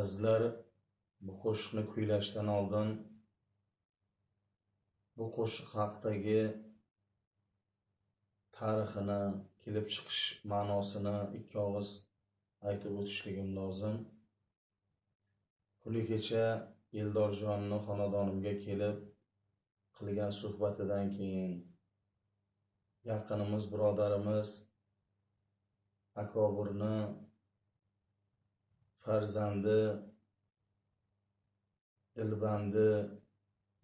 Azizlar, bu qo'shiqni kuylashdan oldin bu qo'shiq haqidagi tarixini, kelib chiqish ma'nosini ikki og'iz aytib o'tishligim lozim. Kuni kecha Eldorjonni xonadonimga kelib qilgan suhbatidan keyin yaqinimiz, birodarimiz Akobirni farzandi, dilbandi,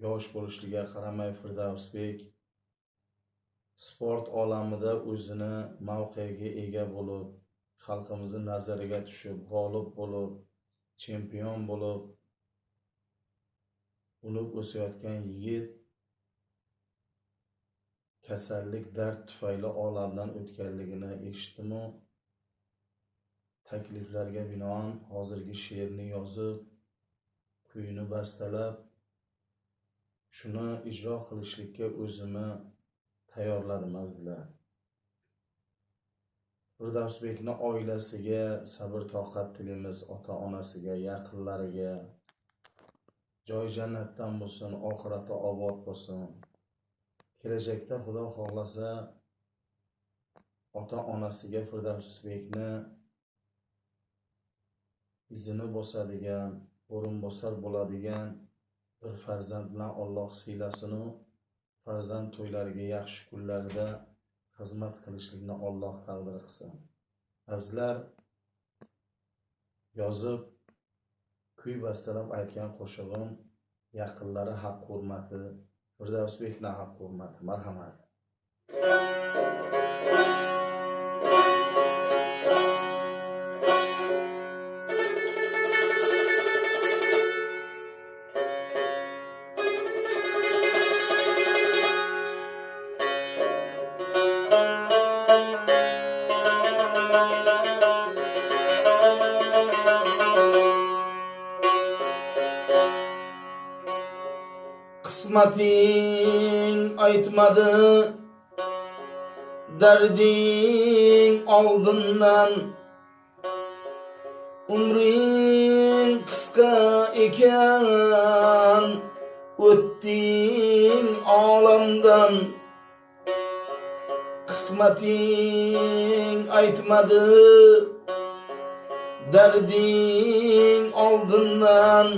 yosh bo'lishiga qaramay Firdavsbek sport olamida o'zini mavqeiga ega bo'lib, xalqimizning nazariga tushib, g'olib bo'lib, chempion bo'lib, unib o'sayotgan yigit kasallik, dard tufayli olamdan o'tganligini eshitdim-u, takliflarga binoan hozirgi she'rni yozib, kuyini bastalab, shuni ijro qilishlikka o'zimni tayyorladim azizlar. Firdavsbekni oilasiga sabr toqat tilaymiz, ota-onasiga, yaqinlariga. Joy jannatdan bo'lsin, oxirati obod bo'lsin. Kelajakda Xudo xohlasa ota-onasiga Firdavsbekni izini bosadigan, o'rinbosar bo'ladigan bir farzand bilan Alloh siylasin-u, farzand to'ylariga yaxshi kunlarda xizmat qilishlikni Alloh taqdir qilsin. Azizlar, yozib, kuy bastalab aytgan qo'shig'im yaqinlari haq hurmati, Firdavsbekni haq hurmati. Marhamat. Qismating aytmadi darding oldindan, umring qisqa ekan, o'tding olamdan. Qismating aytmadi darding oldindan,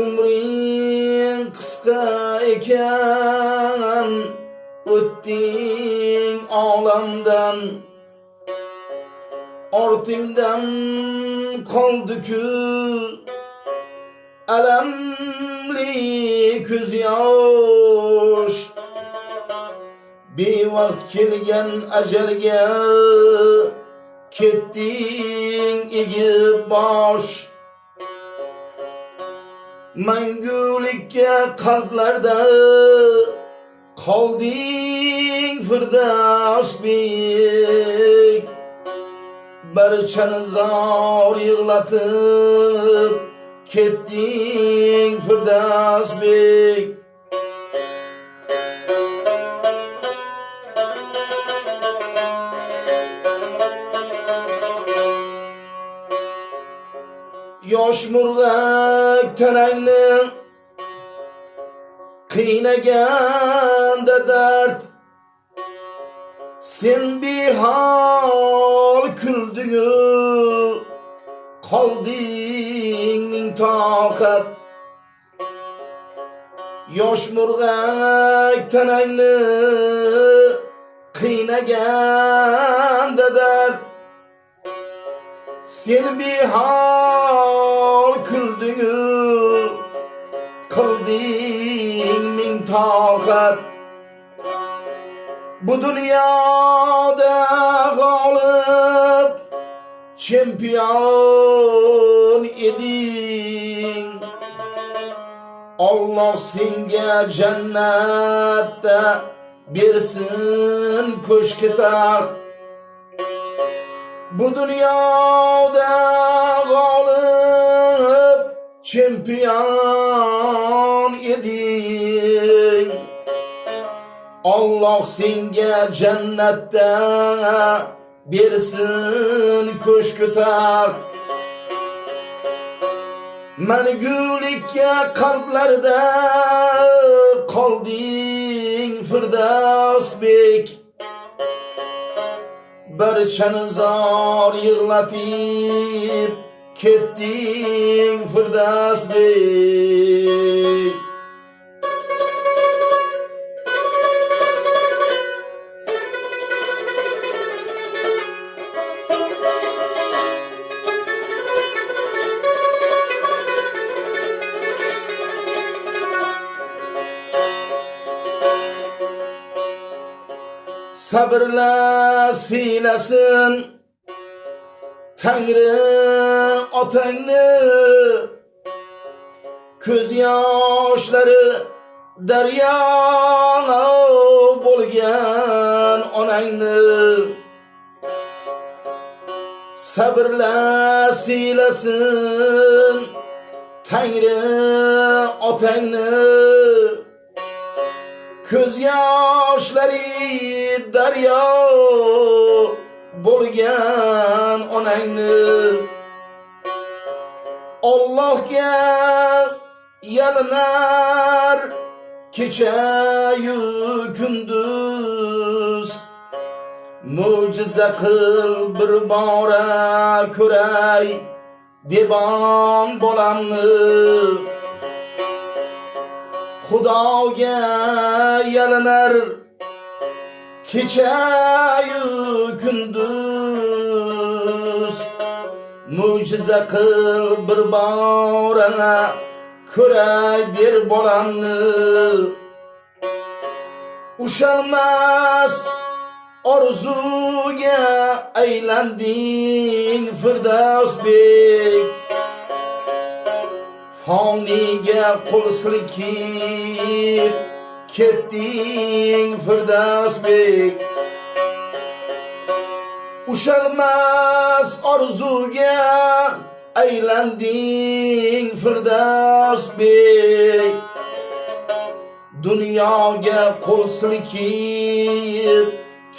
umring qisqa ekan, o'tding olamdan. Ortingdan qoldi-ku alamli ko'z yosh, bevaqt kelgan ajalga ketding egib bosh. Mangulikka qalblarda qolding Firdavsbek, barchani zor yig'latib ketding Firdavsbek. Yosh murg'ak tanangni qiynaganda dard, sen behol kulding-u, qolding toqat. Yosh murg'ak tanangni qiynaganda dard, sen behol kulding-u, qilding ming toqat. Bu dunyoda g'olib chempion eding, Alloh senga jannatda bersin ko'shki taxt. Bu dunyoda g'olib chempion eding, Alloh senga jannatda bersin ko'shku taxt. Mangulikka qalblarda qolding Firdavsbek. Barchani zor yig'latib ketding Firdavsbek. Sabrla siylasin Tangri otangni, ko'z yoshlari daryo bo'lgan onangni. Sabrla siylasin Tangri otangni, ko'z yoshlari daryo bo'lgan onangni. Allohga yalinar kecha-yu kunduz, mo'jiza qil bir bora ko'ray debon bolamni. Xudoga yalinar kecha-yu kunduz, mo'jiza qil bir bora ko'ray der bolamni. Ushalmas orzuga aylanding Firdavsbek. Foniga qo'l silkib ketding Firdavsbek. Ushalmas orzuga aylanding Firdavsbek. Dunyoga qo'l silkib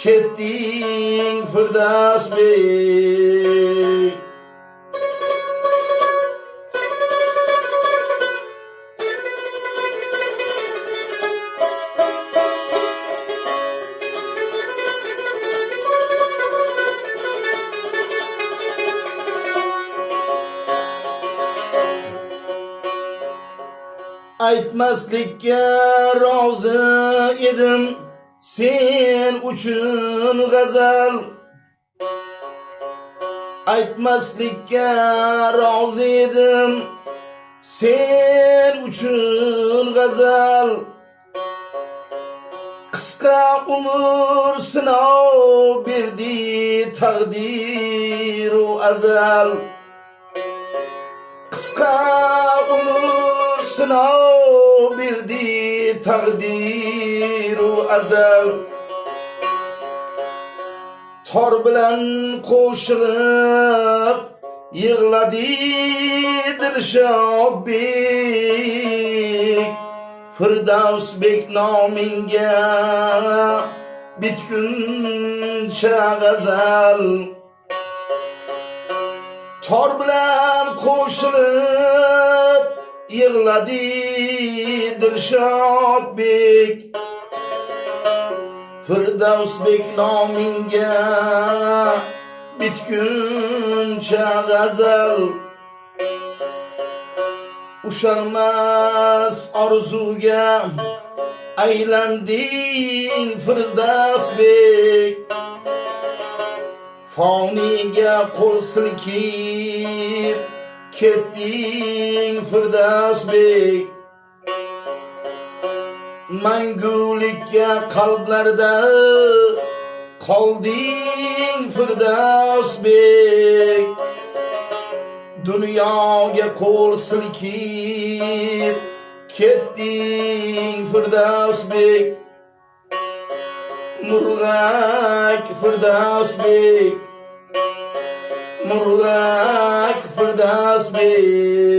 ketding Firdavsbek. Aytmaslikka rozi edim sen uchun g'azal. Aytmaslikka rozi edim sen uchun g'azal. Qisqa umr sinov berdi taqdiru azal. Qisqa umr sinov berdi taqdiru azal. Tor bilan qo'shilib yig'ladi Dilshodbek. Firdavsbek nomingga bitguncha g'azal. Tor bilan qo'shilib yig'ladi Dilshodbek. Firdavsbek nomingga bitguncha g'azal. Ushalmas orzuga aylanding Firdavsbek. Foniga qo'l silkib ketding Firdavsbek. Mangulikka qalblarda qolding Firdavsbek. Dunyoga qo'l silkib ketding Firdavsbek. Murg'ak Firdavsbek, Murg'ak Firdavsbek.